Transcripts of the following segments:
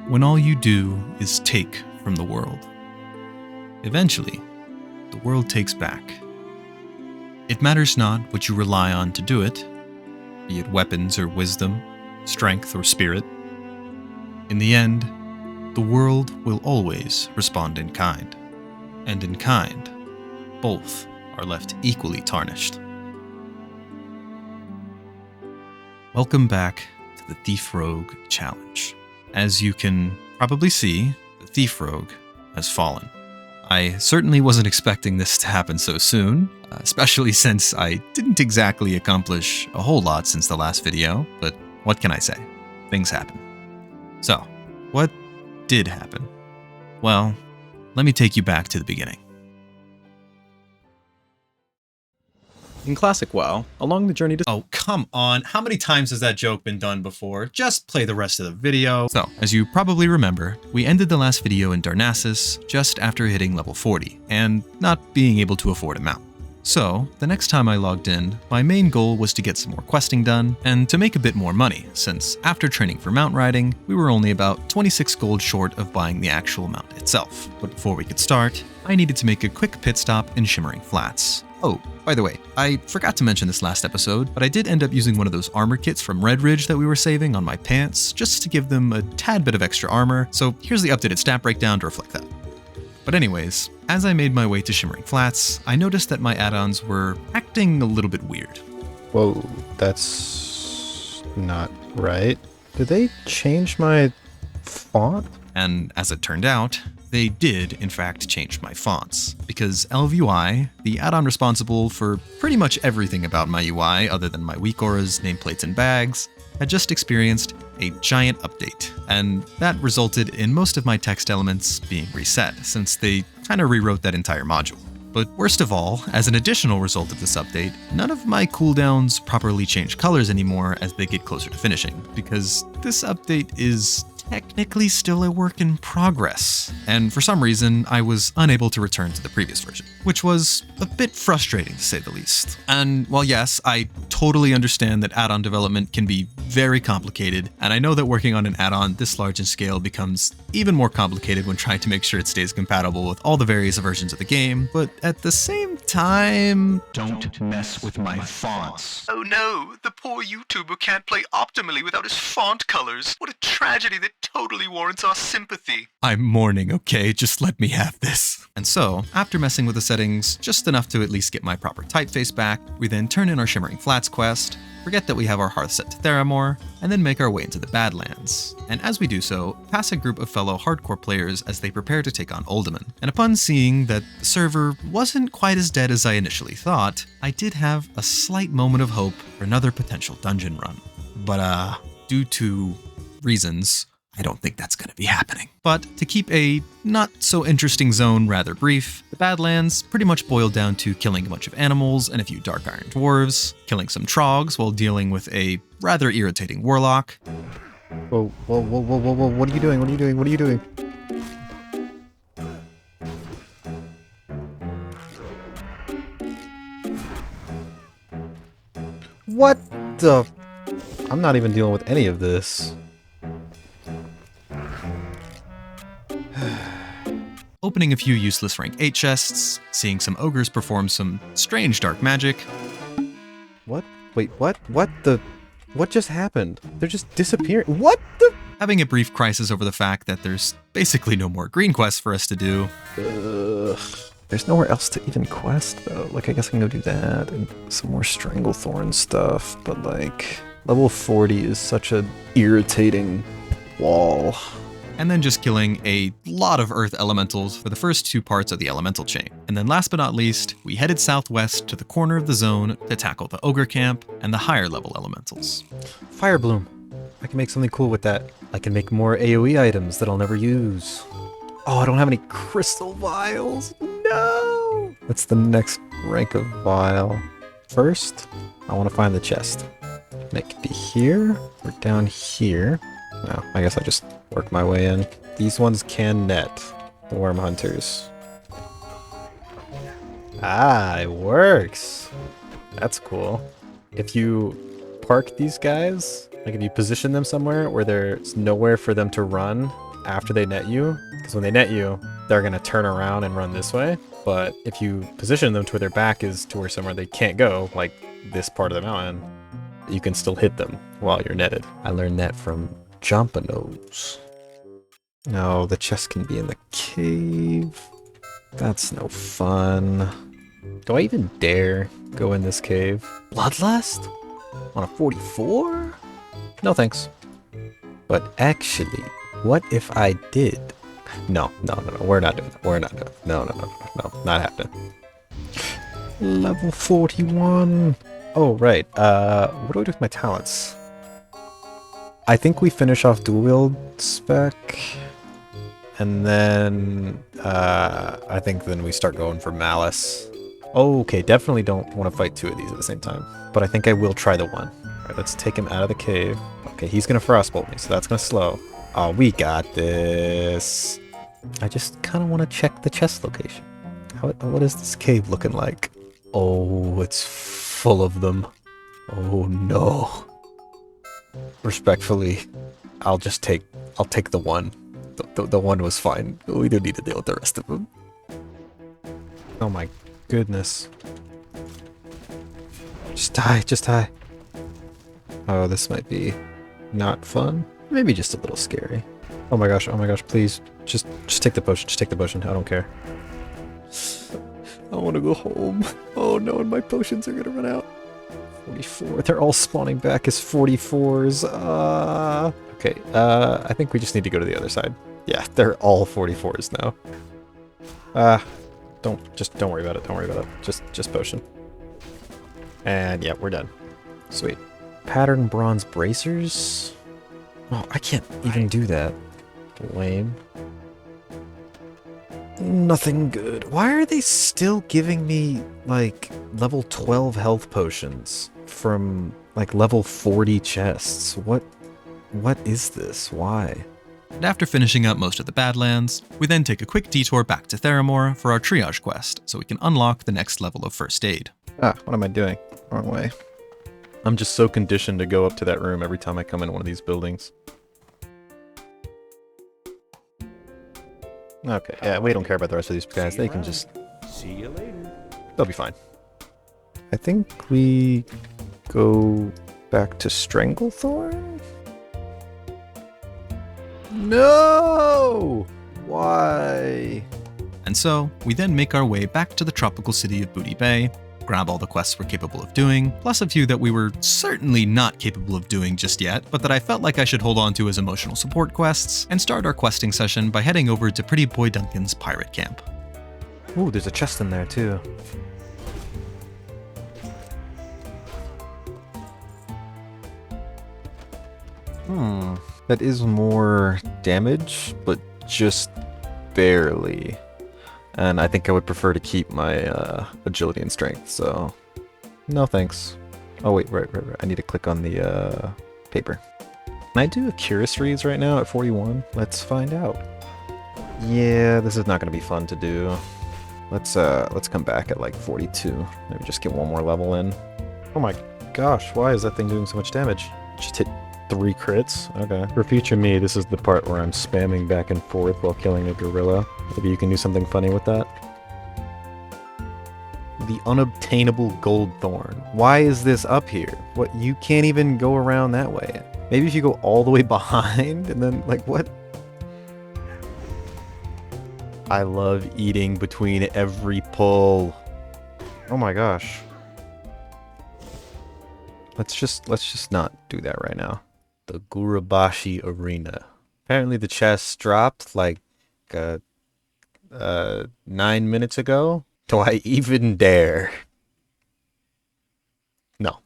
when all you do is take from the world. Eventually, the world takes back. It matters not what you rely on to do it, be it weapons or wisdom, strength or spirit. In the end, the world will always respond in kind, and in kind, both are left equally tarnished. Welcome back to the Thief Rogue Challenge. As you can probably see, the Thief Rogue has fallen. I certainly wasn't expecting this to happen so soon, especially since I didn't exactly accomplish a whole lot since the last video, but what can I say? Things happen. So, what did happen? Well, let me take you back to the beginning. In classic WoW, along the journey to— Oh, come on. How many times has that joke been done before? Just play the rest of the video. So, as you probably remember, we ended the last video in Darnassus just after hitting level 40, and not being able to afford a mount. So, the next time I logged in, my main goal was to get some more questing done, and to make a bit more money, since after training for mount riding, we were only about 26 gold short of buying the actual mount itself. But before we could start, I needed to make a quick pit stop in Shimmering Flats. Oh, by the way, I forgot to mention this last episode, but I did end up using one of those armor kits from Red Ridge that we were saving on my pants, just to give them a tad bit of extra armor, so here's the updated stat breakdown to reflect that. But anyways, as I made my way to Shimmering Flats, I noticed that my add-ons were acting a little bit weird. Whoa, that's not right. Did they change my font? And as it turned out, they did, in fact, change my fonts, because LVUI, the add-on responsible for pretty much everything about my UI other than my weak auras, nameplates, and bags, had just experienced a giant update, and that resulted in most of my text elements being reset, since they kind of rewrote that entire module. But worst of all, as an additional result of this update, none of my cooldowns properly change colors anymore as they get closer to finishing, because this update is technically still a work in progress, and for some reason I was unable to return to the previous version, which was a bit frustrating to say the least. And while yes, I totally understand that add-on development can be very complicated, and I know that working on an add-on this large in scale becomes even more complicated when trying to make sure it stays compatible with all the various versions of the game, but at the same time, don't mess with my fonts. Oh no, the poor YouTuber can't play optimally without his font colors. What a tragedy that totally warrants our sympathy. I'm mourning, okay? Just let me have this. And so, after messing with the settings just enough to at least get my proper typeface back, we then turn in our Shimmering Flats quest, forget that we have our hearth set to Theramore, and then make our way into the Badlands. And as we do so, pass a group of fellow hardcore players as they prepare to take on Uldaman. And upon seeing that the server wasn't quite as dead as I initially thought, I did have a slight moment of hope for another potential dungeon run. But due to reasons, I don't think that's going to be happening. But to keep a not-so-interesting zone rather brief, the Badlands pretty much boiled down to killing a bunch of animals and a few Dark Iron Dwarves, killing some Trogs while dealing with a rather irritating Warlock. Whoa, whoa, whoa, whoa, whoa, whoa, what are you doing? What are you doing? What are you doing? What the? I'm not even dealing with any of this. Opening a few useless rank 8 chests, seeing some ogres perform some strange dark magic. What? Wait, what? What the? What just happened? They're just disappearing. What the? Having a brief crisis over the fact that there's basically no more green quests for us to do. There's nowhere else to even quest, though. Like, I guess I can go do that and some more Stranglethorn stuff, but, like, level 40 is such an irritating wall. And then just killing a lot of earth elementals for the first 2 parts of the elemental chain. And then last but not least, we headed southwest to the corner of the zone to tackle the ogre camp and the higher level elementals. Fire Bloom. I can make something cool with that. I can make more AoE items that I'll never use. Oh, I don't have any crystal vials. No! That's the next rank of vial. First, I want to find the chest. It could be here or down here. No, I guess I just work my way in. These ones can net, the worm hunters. Ah, it works. That's cool. If you park these guys, like if you position them somewhere where there's nowhere for them to run, after they net you, because when they net you, they're gonna turn around and run this way. But if you position them to where their back is to where somewhere they can't go, like this part of the mountain, you can still hit them while you're netted. I learned that from Jompanos. No, the chest can be in the cave. That's no fun. Do I even dare go in this cave? Bloodlust? On a 44? No thanks. But actually, what if I did? No, we're not doing that. We're not doing that. No, not happening. Level 41. Oh, right. What do I do with my talents? I think we finish off dual wield spec. And then, I think then we start going for malice. Oh, okay, definitely don't want to fight two of these at the same time. But I think I will try the one. Alright, let's take him out of the cave. Okay, he's gonna frostbolt me, so that's gonna slow. Oh, we got this. I just kind of want to check the chest location. What is this cave looking like? Oh, it's full of them. Oh no. Respectfully, I'll take the one. The one was fine. We don't need to deal with the rest of them. Oh my goodness. Just die. Oh, this might be not fun. Maybe just a little scary. Oh my gosh, please. Just take the potion, I don't care. I want to go home. Oh no, and my potions are gonna run out. 44, they're all spawning back as 44s. Okay, I think we just need to go to the other side. Yeah, they're all 44s now. Don't worry about it, Just potion. And yeah, we're done. Sweet. Pattern bronze bracers? Oh, I can't even do that. Lame. Nothing good. Why are they still giving me, like, level 12 health potions from, like, level 40 chests? What is this? Why? And after finishing up most of the Badlands, we then take a quick detour back to Theramore for our triage quest, so we can unlock the next level of first aid. What am I doing? Wrong way. I'm just so conditioned to go up to that room every time I come in one of these buildings. Okay, yeah, we don't care about the rest of these guys. They can just... See you later. They'll be fine. I think we go back to Stranglethorn? No! Why? And so, we then make our way back to the tropical city of Booty Bay, grab all the quests we're capable of doing, plus a few that we were certainly not capable of doing just yet, but that I felt like I should hold on to as emotional support quests, and start our questing session by heading over to Pretty Boy Duncan's pirate camp. Ooh, there's a chest in there too. That is more damage, but just barely. And I think I would prefer to keep my agility and strength, so no thanks. Oh wait, right. I need to click on the paper. Can I do a Curious Reads right now at 41? Let's find out. Yeah, this is not going to be fun to do. Let's come back at like 42. Maybe just get one more level in. Oh my gosh, why is that thing doing so much damage? Just hit 3 crits? Okay. For future me, this is the part where I'm spamming back and forth while killing a gorilla. Maybe you can do something funny with that. The unobtainable gold thorn. Why is this up here? What? You can't even go around that way. Maybe if you go all the way behind and then, like, what? I love eating between every pull. Oh my gosh. Let's just not do that right now. The Gurubashi Arena. Apparently the chest dropped like 9 minutes ago. Do I even dare? No.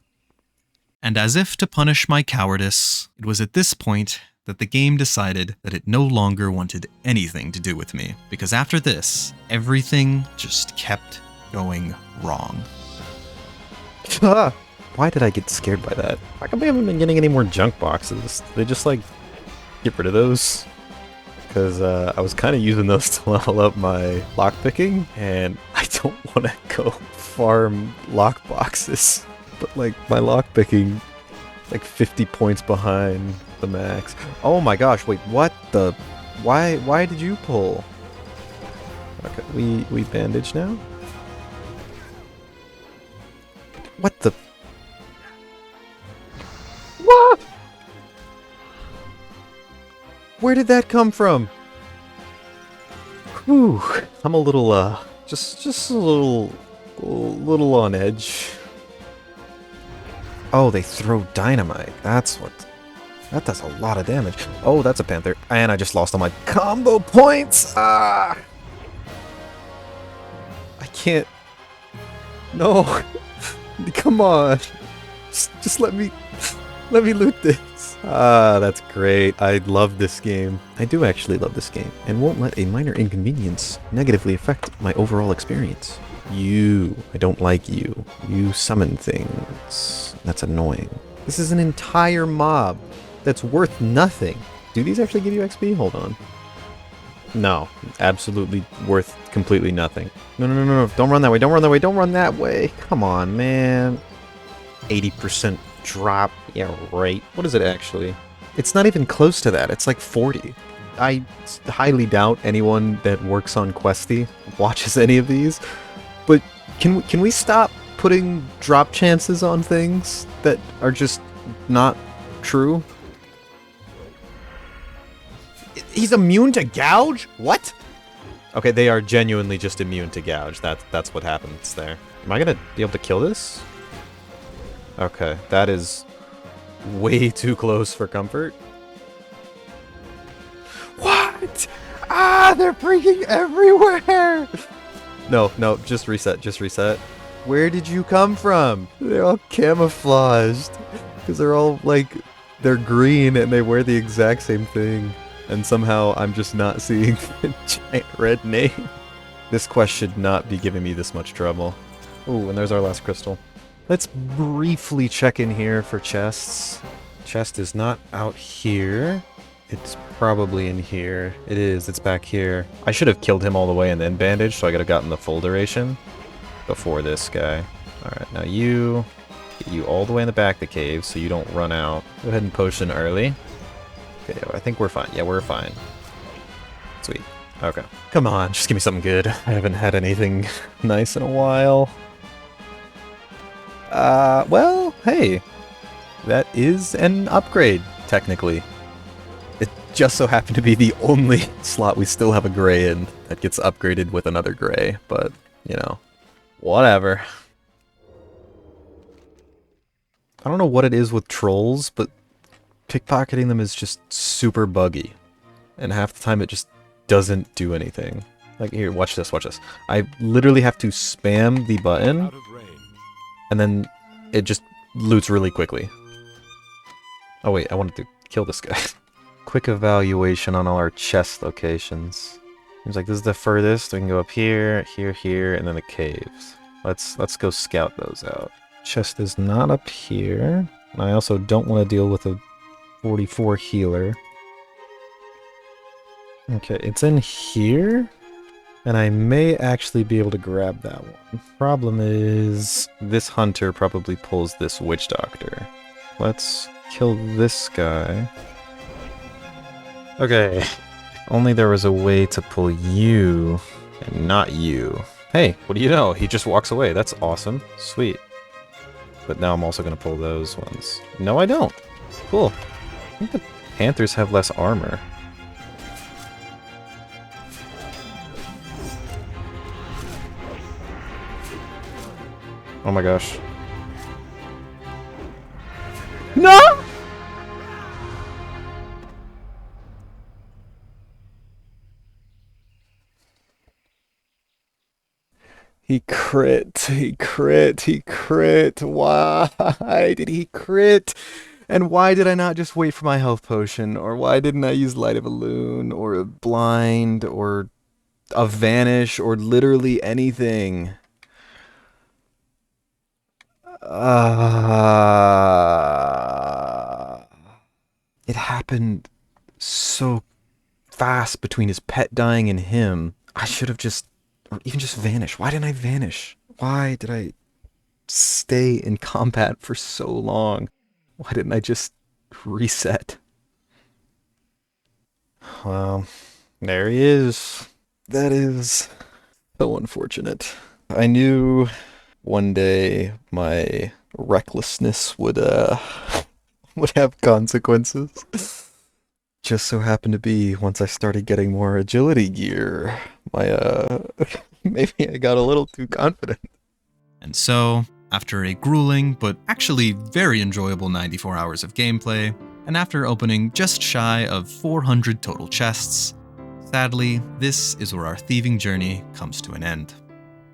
And as if to punish my cowardice, it was at this point that the game decided that it no longer wanted anything to do with me, because after this, everything just kept going wrong. Why did I get scared by that? How come we haven't been getting any more junk boxes? They just, like, get rid of those? Because I was kind of using those to level up my lockpicking, and I don't want to go farm lock boxes. But, like, my lockpicking, like, 50 points behind the max. Oh my gosh, wait, what the... Why did you pull? Okay, we bandage now? What the? What? Where did that come from? Whew, I'm a little, just a little on edge. Oh, they throw dynamite. That does a lot of damage. Oh, that's a panther. And I just lost all my combo points. Ah! I can't. No. Come on. Just let me loot this. Ah, that's great. I love this game. I do actually love this game, and won't let a minor inconvenience negatively affect my overall experience. I don't like you. You summon things. That's annoying. This is an entire mob that's worth nothing. Do these actually give you XP? Hold on. No, absolutely worth completely nothing. No. Don't run that way. Don't run that way. Don't run that way. Come on, man. 80% drop. Yeah, right. What is it actually? It's not even close to that. It's like 40. I highly doubt anyone that works on Questy watches any of these. But can we stop putting drop chances on things that are just not true? He's immune to gouge? What? Okay, they are genuinely just immune to gouge. That's what happens there. Am I gonna be able to kill this? Okay, that is way too close for comfort. What? Ah, they're freaking everywhere! No, just reset. Where did you come from? They're all camouflaged. Because they're all, like, they're green and they wear the exact same thing. And somehow I'm just not seeing the giant red name. This quest should not be giving me this much trouble. Ooh, and there's our last crystal. Let's briefly check in here for chests. Chest is not out here. It's probably in here. It is, it's back here. I should have killed him all the way and then bandaged, so I could have gotten the full duration before this guy. Alright, now get you all the way in the back of the cave so you don't run out. Go ahead and potion early. Okay, I think we're fine. Yeah, we're fine. Sweet. Okay. Come on, just give me something good. I haven't had anything nice in a while. Well, hey. That is an upgrade, technically. It just so happened to be the only slot we still have a gray in that gets upgraded with another gray, but, you know, whatever. I don't know what it is with trolls, but pickpocketing them is just super buggy. And half the time it just doesn't do anything. Like, here, watch this. I literally have to spam the button, and then it just loots really quickly. Oh wait, I wanted to kill this guy. Quick evaluation on all our chest locations. Seems like this is the furthest. We can go up here, here, and then the caves. Let's go scout those out. Chest is not up here. And I also don't want to deal with a 44 healer. Okay, it's in here. And I may actually be able to grab that one. Problem is, this hunter probably pulls this witch doctor. Let's kill this guy. Okay. Only there was a way to pull you, and not you. Hey, what do you know? He just walks away. That's awesome. Sweet. But now I'm also going to pull those ones. No, I don't. Cool. I think the panthers have less armor. Oh my gosh. No! He crit. Why did he crit? And why did I not just wait for my health potion? Or why didn't I use Light of a Loon? Or a Blind? Or a Vanish? Or literally anything? It happened so fast between his pet dying and him. I should have just, or even just vanish. Why didn't I vanish? Why did I stay in combat for so long? Why didn't I just reset? well, there he is. That is so unfortunate. I knew one day my recklessness would would have consequences. Just so happened to be once I started getting more agility gear, my maybe I got a little too confident. And so, after a grueling but actually very enjoyable 94 hours of gameplay, and after opening just shy of 400 total chests, sadly, this is where our thieving journey comes to an end.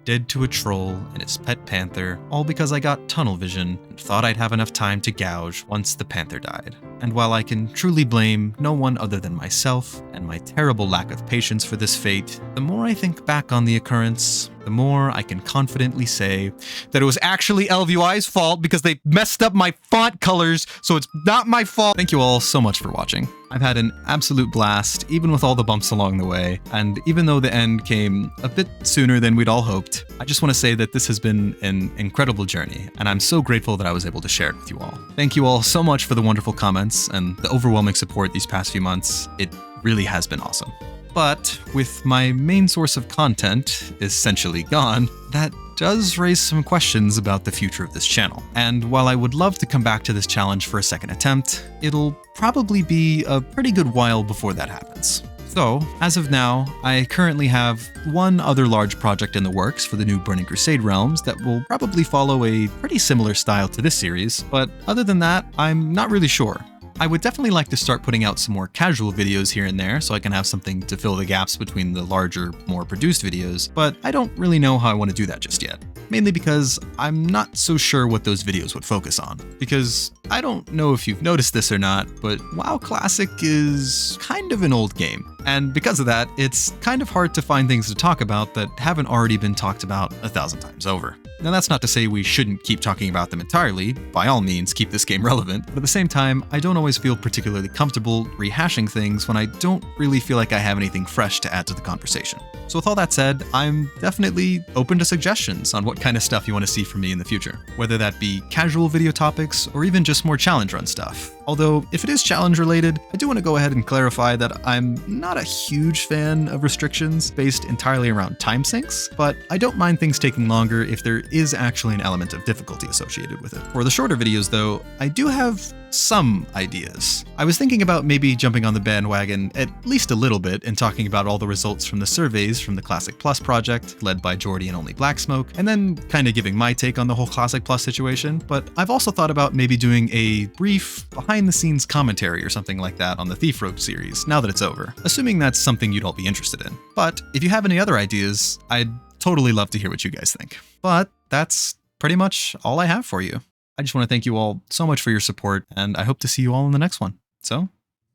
Dead to a troll and his pet panther, all because I got tunnel vision and thought I'd have enough time to gouge once the panther died. And while I can truly blame no one other than myself and my terrible lack of patience for this fate, the more I think back on the occurrence, the more I can confidently say that it was actually LVY's fault because they messed up my font colors, so it's not my fault. Thank you all so much for watching. I've had an absolute blast, even with all the bumps along the way, and even though the end came a bit sooner than we'd all hoped, I just want to say that this has been an incredible journey, and I'm so grateful that I was able to share it with you all. Thank you all so much for the wonderful comments and the overwhelming support these past few months. It really has been awesome. But with my main source of content essentially gone, that does raise some questions about the future of this channel. And while I would love to come back to this challenge for a second attempt, it'll probably be a pretty good while before that happens. So, as of now, I currently have one other large project in the works for the new Burning Crusade realms that will probably follow a pretty similar style to this series, but other than that, I'm not really sure. I would definitely like to start putting out some more casual videos here and there so I can have something to fill the gaps between the larger, more produced videos, but I don't really know how I want to do that just yet. Mainly because I'm not so sure what those videos would focus on. Because I don't know if you've noticed this or not, but WoW Classic is kind of an old game. And because of that, it's kind of hard to find things to talk about that haven't already been talked about 1,000 times over. Now that's not to say we shouldn't keep talking about them entirely, by all means keep this game relevant, but at the same time, I don't always feel particularly comfortable rehashing things when I don't really feel like I have anything fresh to add to the conversation. So with all that said, I'm definitely open to suggestions on what kind of stuff you want to see from me in the future, whether that be casual video topics or even just more challenge run stuff. Although, if it is challenge related, I do want to go ahead and clarify that I'm not a huge fan of restrictions based entirely around time sinks, but I don't mind things taking longer if there is actually an element of difficulty associated with it. For the shorter videos though, I do have some ideas. I was thinking about maybe jumping on the bandwagon at least a little bit and talking about all the results from the surveys from the Classic Plus project, led by Jordy and Only Black Smoke, and then kind of giving my take on the whole Classic Plus situation, but I've also thought about maybe doing a brief behind-the-scenes commentary or something like that on the Thief Road series, now that it's over, assuming that's something you'd all be interested in. But if you have any other ideas, I'd totally love to hear what you guys think. But that's pretty much all I have for you. I just want to thank you all so much for your support, and I hope to see you all in the next one. So,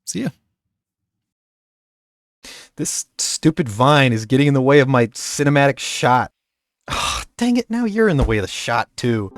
see ya. This stupid vine is getting in the way of my cinematic shot. Oh, dang it, now you're in the way of the shot too.